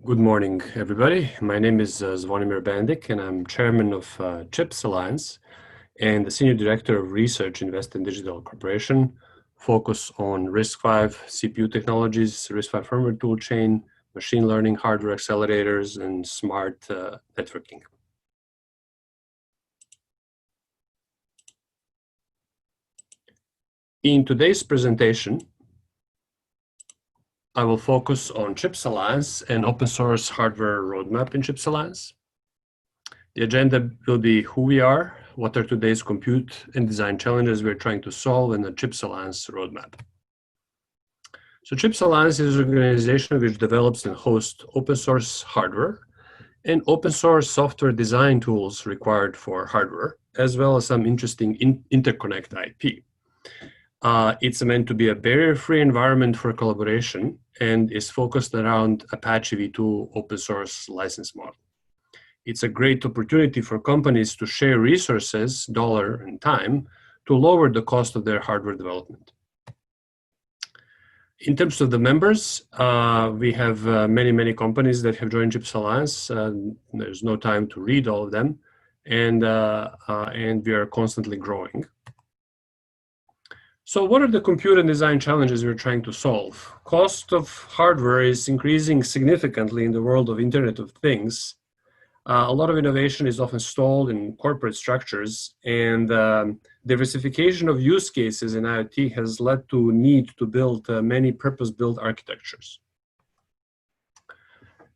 Good morning, everybody. My name is Zvonimir Bandic, and I'm chairman of CHIPS Alliance and the senior director of research Invest in Digital Corporation, focus on RISC-V CPU technologies, RISC-V firmware toolchain, machine learning, hardware accelerators, and smart networking. In today's presentation, I will focus on CHIPS Alliance and open source hardware roadmap in CHIPS Alliance. The agenda will be who we are, what are today's compute and design challenges we're trying to solve, and the CHIPS Alliance roadmap. So CHIPS Alliance is an organization which develops and hosts open source hardware and open source software design tools required for hardware, as well as some interesting interconnect IP. It's meant to be a barrier-free environment for collaboration and is focused around Apache v2 open source license model. It's a great opportunity for companies to share resources, dollar and time, to lower the cost of their hardware development. In terms of the members, we have many companies that have joined CHIPS Alliance. There's no time to read all of them, and we are constantly growing. So what are the compute and design challenges we're trying to solve? Cost of hardware is increasing significantly in the world of Internet of Things. A lot of innovation is often stalled in corporate structures, and diversification of use cases in IoT has led to need to build many purpose-built architectures.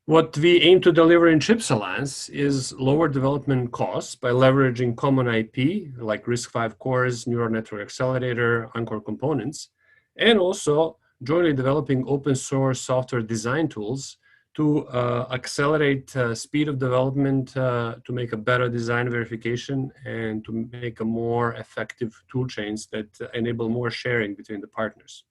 What we aim to deliver in CHIPS Alliance is lower development costs by leveraging common IP like RISC-V cores, neural network accelerator, Encore components, and also jointly developing open source software design tools to accelerate speed of development, to make a better design verification, and to make a more effective tool chains that enable more sharing between the partners.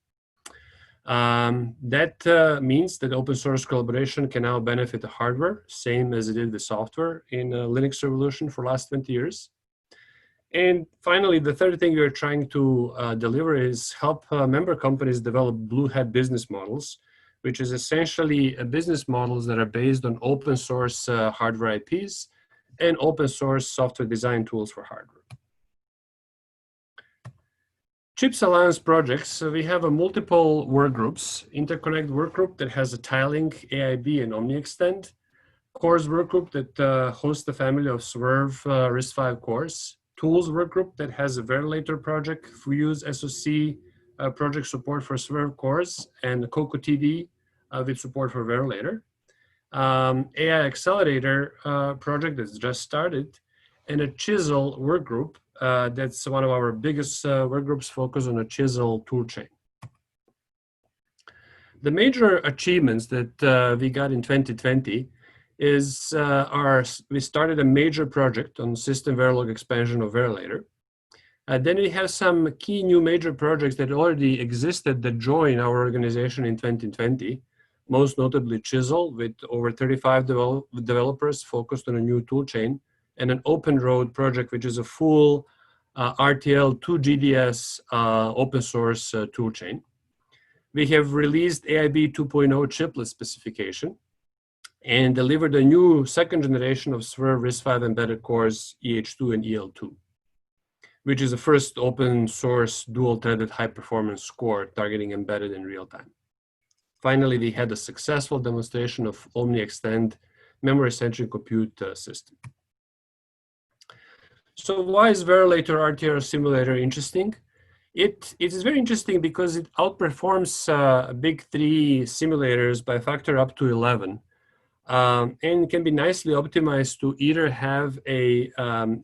That means that open source collaboration can now benefit the hardware, same as it did the software in Linux revolution for the last 20 years. And finally, the third thing we are trying to deliver is help member companies develop Blue Hat business models, which is essentially business models that are based on open source hardware IPs and open source software design tools for hardware. CHIPS Alliance projects, so we have multiple work groups. Interconnect work group that has a TiLink, AIB, and OmniXtend. Cores work group that hosts the family of SweRV RISC-V cores. Tools work group that has a Verilator project, Fuse SoC project support for SweRV cores, and CocoTD with support for Verilator. AI accelerator project that's just started, and a Chisel work group. That's one of our biggest work groups focused on a Chisel toolchain. The major achievements that we got in 2020 is we started a major project on system Verilog expansion of Verilator. Then we have some key new major projects that already existed that joined our organization in 2020, most notably Chisel with over 35 developers focused on a new toolchain, and an Open Road project, which is a full RTL 2GDS open source toolchain. We have released AIB 2.0 chiplet specification and delivered a new second generation of SweRV RISC-V embedded cores EH2 and EL2, which is the first open source dual-threaded high-performance core targeting embedded in real time. Finally, we had a successful demonstration of OmniXtend memory-centric compute system. So why is Verilator RTR simulator interesting? It is very interesting because it outperforms big three simulators by a factor up to 11, and can be nicely optimized to either have a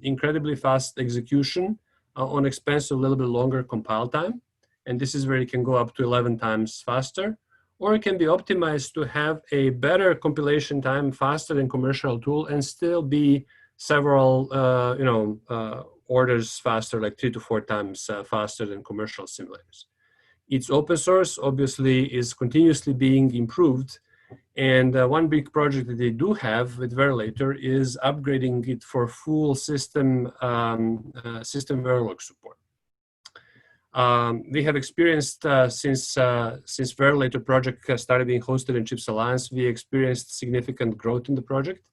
incredibly fast execution on expense of a little bit longer compile time, and this is where it can go up to 11 times faster, or it can be optimized to have a better compilation time, faster than commercial tool, and still be several orders faster, like 3 to 4 times faster than commercial simulators. It's open source, obviously, is continuously being improved. And one big project that they do have with Verilator is upgrading it for full system Verilog support. We have experienced since Verilator project started being hosted in Chips Alliance, we experienced significant growth in the project,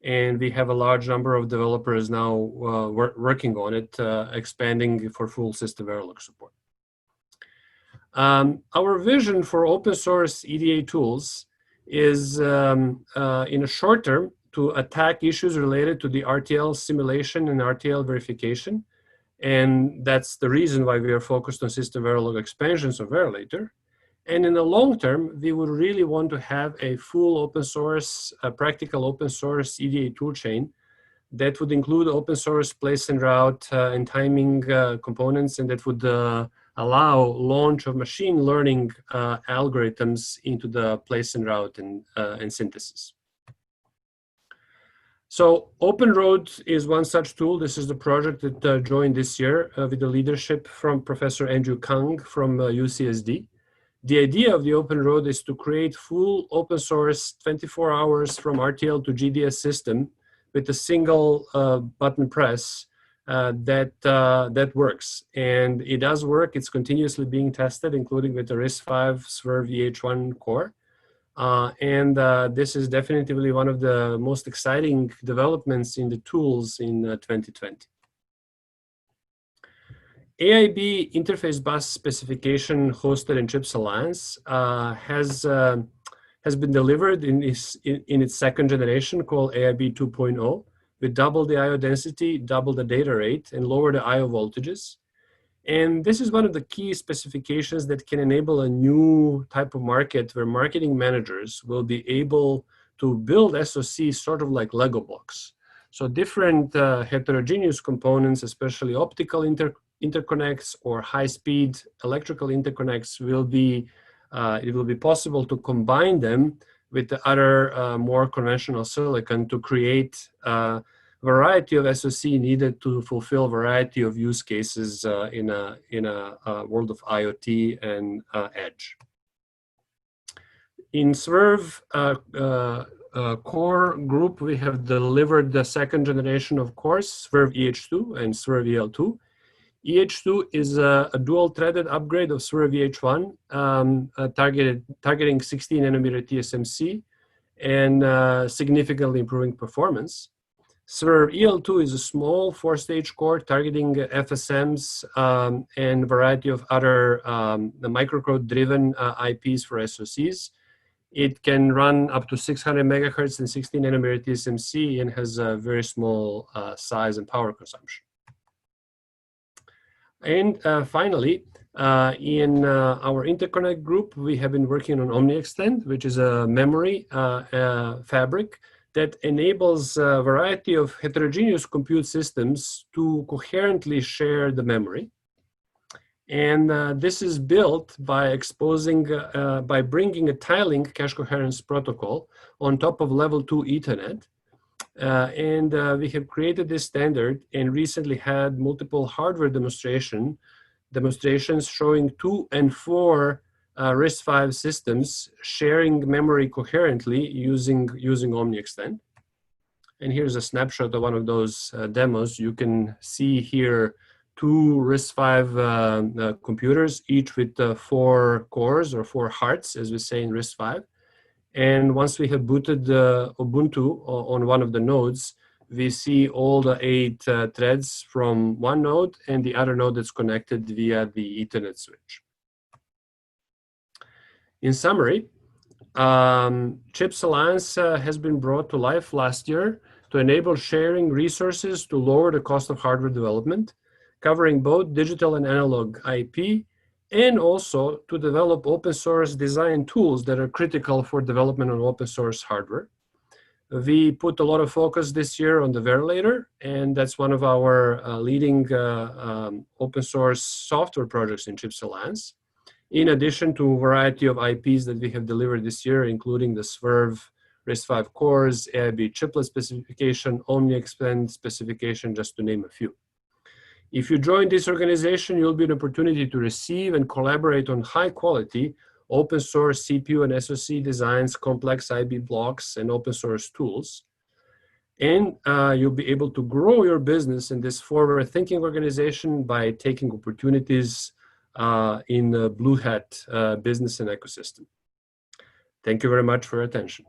and we have a large number of developers now working on it, expanding for full system Verilog support. Our vision for open source EDA tools is, in a short term, to attack issues related to the RTL simulation and RTL verification. And that's the reason why we are focused on system Verilog expansions of Verilator. And in the long term, we would really want to have a full open source, practical open source EDA toolchain that would include open source place and route and timing components, and that would allow launch of machine learning algorithms into the place and route and synthesis. So OpenRoad is one such tool. This is the project that joined this year with the leadership from Professor Andrew Kang from UCSD. The idea of the OpenRoad is to create full open source 24 hours from RTL to GDS system with a single button press that works. And it does work. It's continuously being tested, including with the RISC-V SweRVT core. This is definitely one of the most exciting developments in the tools in 2020. AIB interface bus specification hosted in Chips Alliance has been delivered in its second generation called AIB 2.0 with double the I/O density, double the data rate, and lower the I/O voltages. And this is one of the key specifications that can enable a new type of market where marketing managers will be able to build SoCs sort of like Lego blocks. So different heterogeneous components, especially optical interconnects or high-speed electrical interconnects, it will be possible to combine them with the other more conventional silicon to create variety of SoC needed to fulfill a variety of use cases in a world of IoT and edge. In SweRV core group, we have delivered the second generation of cores, SweRV EH2 and SweRV EL2. EH2 is a dual-threaded upgrade of SweRV EH1, targeting 16 nanometer TSMC and significantly improving performance. SweRV EL2 is a small four-stage core targeting FSMs and a variety of other microcode-driven IPs for SoCs. It can run up to 600 megahertz and 16 nanometer TSMC and has a very small size and power consumption. And finally, in our interconnect group, we have been working on OmniXtend, which is a memory fabric that enables a variety of heterogeneous compute systems to coherently share the memory. And this is built by by bringing a tiling cache coherence protocol on top of level 2 Ethernet. We have created this standard and recently had multiple hardware demonstrations showing 2 and 4 RISC-V systems sharing memory coherently using OmniXtend. And here's a snapshot of one of those demos. You can see here 2 RISC-V computers, each with 4 cores or 4 hearts, as we say in RISC-V. And once we have booted Ubuntu on one of the nodes, we see all the 8 threads from one node and the other node that's connected via the Ethernet switch. In summary, Chips Alliance has been brought to life last year to enable sharing resources to lower the cost of hardware development, covering both digital and analog IP, and also to develop open source design tools that are critical for development of open source hardware. We put a lot of focus this year on the Verilator, and that's one of our leading open source software projects in Chips Alliance. In addition to a variety of IPs that we have delivered this year, including the SweRV RISC-V cores, AIB Chiplet specification, OmniXtend specification, just to name a few. If you join this organization, you'll be an opportunity to receive and collaborate on high quality open source CPU and SoC designs, complex IB blocks, and open source tools. And you'll be able to grow your business in this forward-thinking organization by taking opportunities in the Blue Hat business and ecosystem. Thank you very much for your attention.